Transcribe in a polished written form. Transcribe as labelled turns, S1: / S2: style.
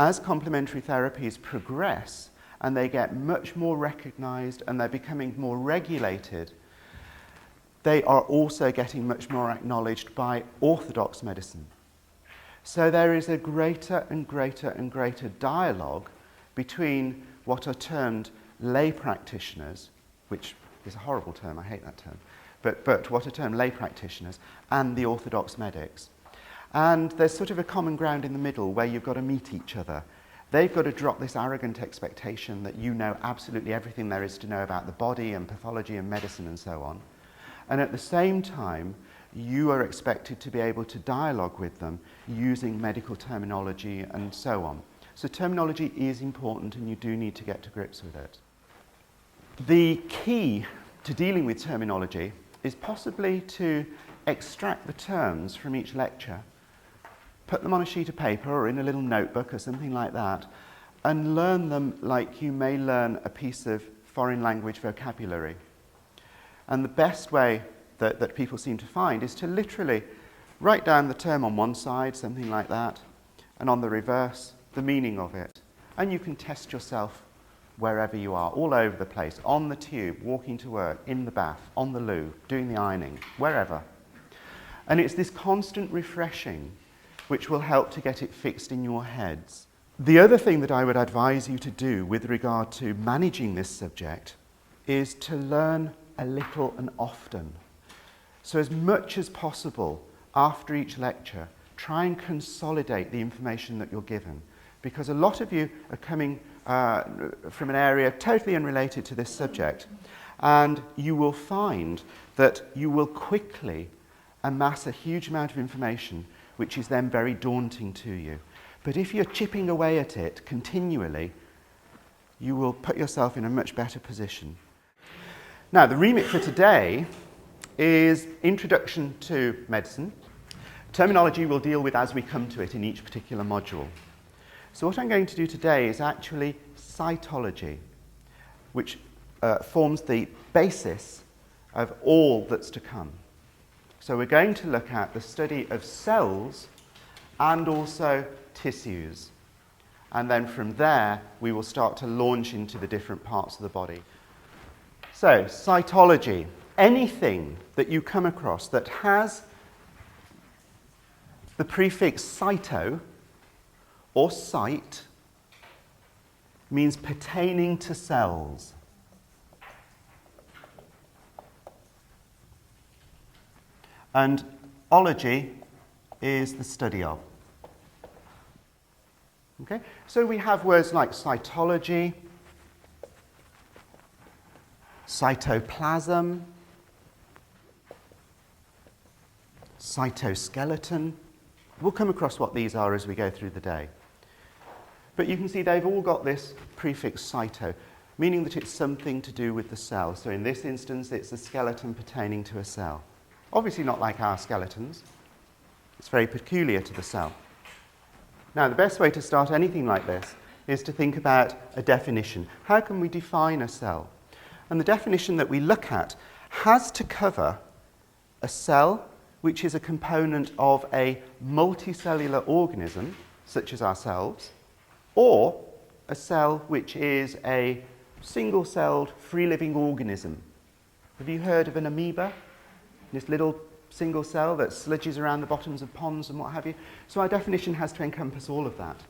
S1: as complementary therapies progress and they get much more recognised and they're becoming more regulated, they are also getting much more acknowledged by orthodox medicine. So there is a greater and greater and greater dialogue between what are termed lay practitioners, which is a horrible term, I hate that term, but what are termed lay practitioners, and the orthodox medics. And there's sort of a common ground in the middle where you've got to meet each other. They've got to drop this arrogant expectation that you know absolutely everything there is to know about the body and pathology and medicine and so on. And at the same time, you are expected to be able to dialogue with them using medical terminology and so on. So terminology is important and you do need to get to grips with it. The key to dealing with terminology is possibly to extract the terms from each lecture, put them on a sheet of paper or in a little notebook or something like that, and learn them like you may learn a piece of foreign language vocabulary. And the best way that people seem to find is to literally write down the term on one side, something like that, and on the reverse, the meaning of it. And you can test yourself wherever you are, all over the place, on the tube, walking to work, in the bath, on the loo, doing the ironing, wherever. And it's this constant refreshing which will help to get it fixed in your heads. The other thing that I would advise you to do with regard to managing this subject is to learn a little and often. So as much as possible after each lecture, try and consolidate the information that you're given, because a lot of you are coming from an area totally unrelated to this subject, and you will find that you will quickly amass a huge amount of information which is then very daunting to you. But if you're chipping away at it continually, you will put yourself in a much better position. Now, the remit for today is Introduction to Medicine. Terminology we'll deal with as we come to it in each particular module. So what I'm going to do today is actually cytology, which forms the basis of all that's to come. So we're going to look at the study of cells and also tissues. And then from there, we will start to launch into the different parts of the body. So, cytology. Anything that you come across that has the prefix cyto or cyte means pertaining to cells. And ology is the study of. Okay? So we have words like cytology, cytoplasm, cytoskeleton. We'll come across what these are as we go through the day. But you can see they've all got this prefix cyto, meaning that it's something to do with the cell. So in this instance, it's a skeleton pertaining to a cell. Obviously not like our skeletons. It's very peculiar to the cell. Now, the best way to start anything like this is to think about a definition. How can we define a cell? And the definition that we look at has to cover a cell which is a component of a multicellular organism, such as ourselves, or a cell which is a single-celled, free-living organism. Have you heard of an amoeba? This little single cell that sludges around the bottoms of ponds and what have you. So our definition has to encompass all of that.